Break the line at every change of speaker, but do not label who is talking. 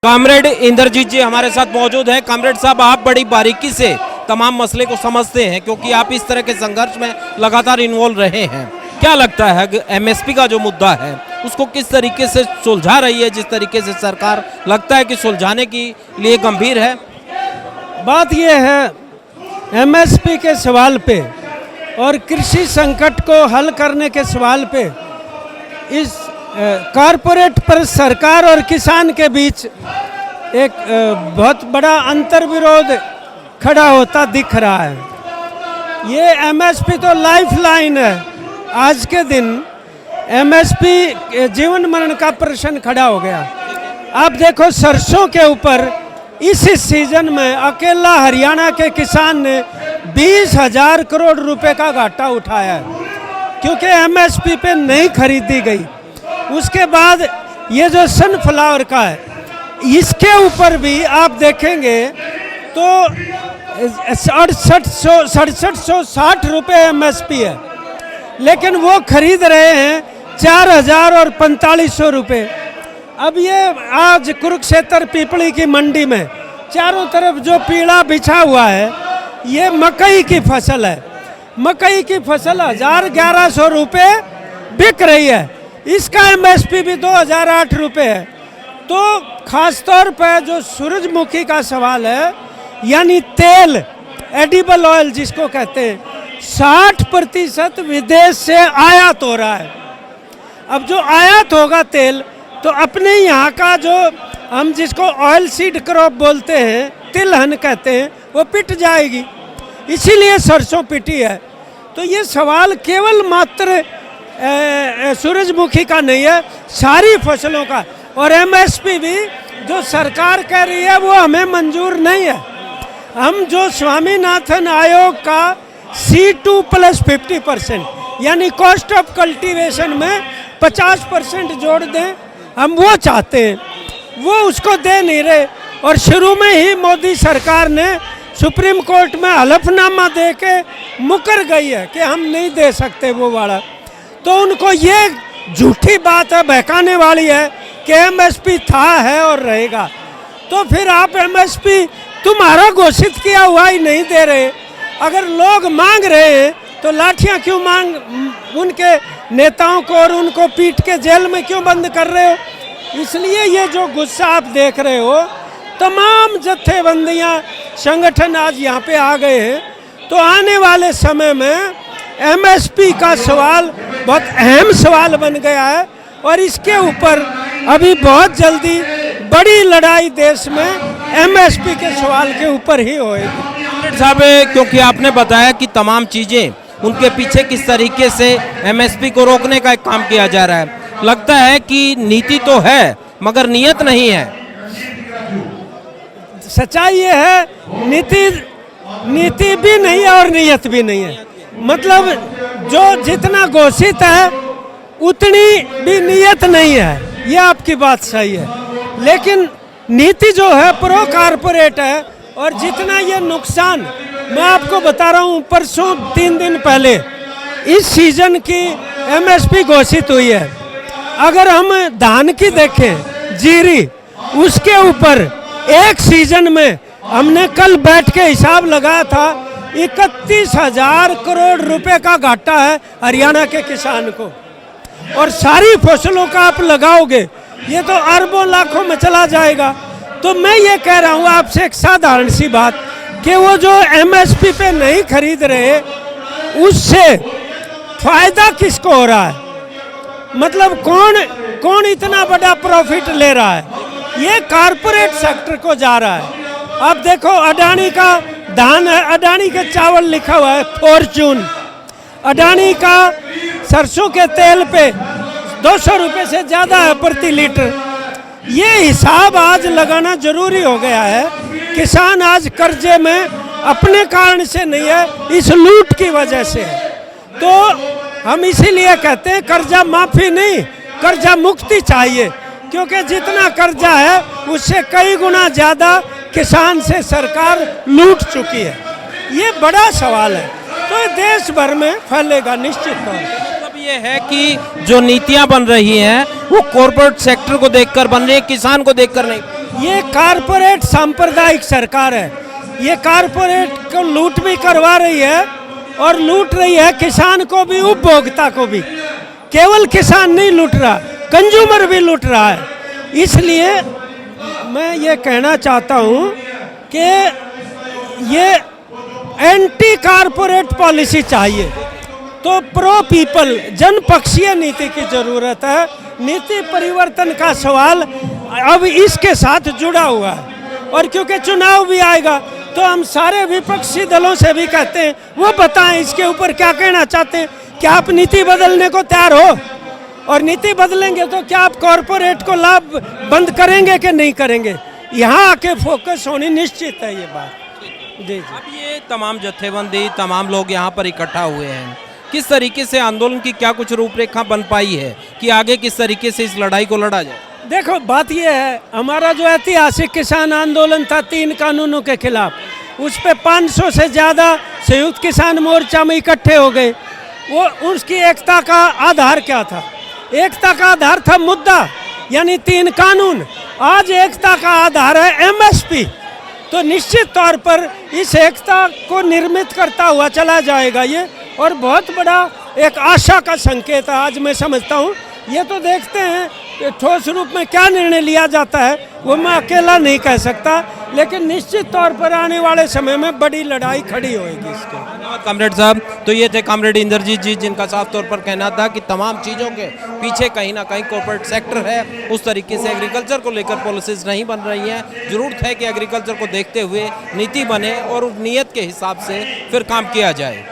Comrade Indrajit जी हमारे साथ मौजूद है। कॉमरेड साहब, आप बड़ी बारीकी से तमाम मसले को समझते हैं क्योंकि आप इस तरह के संघर्ष में लगातार इन्वॉल्व रहे हैं। क्या लगता है एमएसपी का जो मुद्दा है उसको किस तरीके से सुलझा रही है? जिस तरीके से सरकार लगता है कि सुलझाने के लिए गंभीर है।
बात यह है, एमएसपी के सवाल पे और कृषि संकट को हल करने के सवाल पे इस कॉरपोरेट पर सरकार और किसान के बीच एक बहुत बड़ा अंतर्विरोध खड़ा होता दिख रहा है। ये एमएसपी तो लाइफलाइन है। आज के दिन एमएसपी जीवन मरण का प्रश्न खड़ा हो गया। आप देखो, सरसों के ऊपर इस सीजन में अकेला हरियाणा के किसान ने 20,000 करोड़ रुपए का घाटा उठाया है क्योंकि एमएसपी पे नहीं खरीदी गई। उसके बाद ये जो सनफ्लावर का है, इसके ऊपर भी आप देखेंगे तो 6760 रुपये एमएसपी है, लेकिन वो खरीद रहे हैं 4000 और 4500 रुपये। अब ये आज कुरुक्षेत्र पीपली की मंडी में चारों तरफ जो पीड़ा बिछा हुआ है, ये मकई की फसल है। मकई की फसल 1100 रुपये बिक रही है, इसका एमएसपी भी 2008 रुपये है। तो खासतौर पर जो सूरजमुखी का सवाल है, यानी तेल, एडिबल ऑयल जिसको कहते हैं, 60% विदेश से आयात हो रहा है। अब जो आयात होगा तेल, तो अपने यहाँ का जो हम जिसको ऑयल सीड क्रॉप बोलते हैं, तिलहन कहते हैं, वो पिट जाएगी। इसीलिए सरसों पिटी है। तो ये सवाल केवल मात्र सूरजमुखी का नहीं है, सारी फसलों का। और एमएसपी भी जो सरकार कह रही है वो हमें मंजूर नहीं है। हम जो स्वामीनाथन आयोग का C2 + 50% यानी कॉस्ट ऑफ कल्टीवेशन में 50% जोड़ दें, हम वो चाहते हैं, वो उसको दे नहीं रहे। और शुरू में ही मोदी सरकार ने सुप्रीम कोर्ट में हलफनामा दे के मुकर गई है कि हम नहीं दे सकते वो वाला। तो उनको ये झूठी बात है, बहकाने वाली है कि एमएसपी था, है और रहेगा। तो फिर आप एमएसपी तुम्हारा घोषित किया हुआ ही नहीं दे रहे। अगर लोग मांग रहे हैं तो लाठियां क्यों उनके नेताओं को और उनको पीट के जेल में क्यों बंद कर रहे हो? इसलिए ये जो गुस्सा आप देख रहे हो, तमाम जत्थेबंदियां संगठन आज यहाँ पे आ गए हैं। तो आने वाले समय में एमएसपी का सवाल बहुत अहम सवाल बन गया है और इसके ऊपर अभी बहुत जल्दी बड़ी लड़ाई देश में एमएसपी के सवाल के ऊपर ही होएगी।
साहब, क्योंकि आपने बताया कि तमाम चीजें उनके पीछे किस तरीके से एमएसपी को रोकने का एक काम किया जा रहा है, लगता है कि नीति तो है मगर नियत नहीं है।
सच्चाई ये है, नीति भी नहीं है और नियत भी नहीं है। मतलब जो जितना घोषित है उतनी भी नियत नहीं है, ये आपकी बात सही है। लेकिन नीति जो है प्रो कारपोरेट है। और जितना ये नुकसान, मैं आपको बता रहा हूँ, परसों 3 दिन पहले इस सीजन की एमएसपी घोषित हुई है। अगर हम धान की देखें, जीरी, उसके ऊपर एक सीजन में हमने कल बैठ के हिसाब लगाया था, 31,000 करोड़ रुपए का घाटा है हरियाणा के किसान को। और सारी फसलों का आप लगाओगे, ये तो अरबों लाखों में चला जाएगा। तो मैं ये कह रहा हूँ आपसे एक साधारण सी बात कि वो जो एमएसपी पे नहीं खरीद रहे, उससे फायदा किसको हो रहा है? मतलब कौन इतना बड़ा प्रॉफिट ले रहा है? ये कॉरपोरेट सेक्टर को जा रहा है। अब देखो, अडानी का धान है, अडानी के चावल लिखा हुआ है फॉर्चून। अडानी का सरसों के तेल पे 200 रुपये से ज़्यादा है प्रति लीटर। ये हिसाब आज लगाना जरूरी हो गया है। किसान आज कर्जे में अपने कारण से नहीं है, इस लूट की वजह से है। तो हम इसीलिए कहते हैं कर्जा माफ़ी नहीं, कर्जा मुक्ति चाहिए, क्योंकि जितना कर्जा है उससे कई गुना ज़्यादा किसान से सरकार लूट चुकी है। ये बड़ा सवाल है, तो देश भर में फैलेगा निश्चित तौर पर।
मतलब ये है कि जो नीतियां बन रही हैं वो कॉर्पोरेट सेक्टर को देखकर बन रही है, किसान को देखकर नहीं।
ये कारपोरेट सांप्रदायिक सरकार है। ये कारपोरेट को लूट भी करवा रही है और लूट रही है किसान को भी, उपभोक्ता को भी। केवल किसान नहीं लूट रहा, कंज्यूमर भी लूट रहा है। इसलिए मैं ये कहना चाहता हूँ कि ये एंटी कारपोरेट पॉलिसी चाहिए, तो प्रो पीपल जनपक्षीय नीति की जरूरत है। नीति परिवर्तन का सवाल अब इसके साथ जुड़ा हुआ है, और क्योंकि चुनाव भी आएगा तो हम सारे विपक्षी दलों से भी कहते हैं वो बताएं इसके ऊपर क्या कहना चाहते हैं। क्या आप नीति बदलने को तैयार हो? और नीति बदलेंगे तो क्या आप कॉरपोरेट को लाभ बंद करेंगे कि नहीं करेंगे? यहाँ आके फोकस होनी निश्चित है ये बात। जी जी।
अब ये तमाम जत्थेबंदी, तमाम लोग यहाँ पर इकट्ठा हुए हैं, किस तरीके से आंदोलन की क्या कुछ रूपरेखा बन पाई है कि आगे किस तरीके से इस लड़ाई को लड़ा जाए?
देखो बात यह है, हमारा जो ऐतिहासिक किसान आंदोलन था 3 कानूनों के खिलाफ, उस पे 500 से ज़्यादा संयुक्त किसान मोर्चा में इकट्ठे हो गए। वो उसकी एकता का आधार क्या था? एकता का आधार था मुद्दा, यानी 3 कानून। आज एकता का आधार है एमएसपी। तो निश्चित तौर पर इस एकता को निर्मित करता हुआ चला जाएगा ये, और बहुत बड़ा एक आशा का संकेत है आज मैं समझता हूँ। ये तो देखते हैं कि ठोस रूप में क्या निर्णय लिया जाता है, वो मैं अकेला नहीं कह सकता, लेकिन निश्चित तौर पर आने वाले समय में बड़ी लड़ाई खड़ी होगी इसके।
धन्यवाद कॉमरेड साहब। तो ये थे कॉमरेड इंद्रजीत जी, जिनका साफ तौर पर कहना था कि तमाम चीज़ों के पीछे कहीं ना कहीं कॉर्पोरेट सेक्टर है। उस तरीके से एग्रीकल्चर को लेकर पॉलिसीज नहीं बन रही हैं। जरूरत है कि एग्रीकल्चर को देखते हुए नीति बने और उस नीयत के हिसाब से फिर काम किया जाए।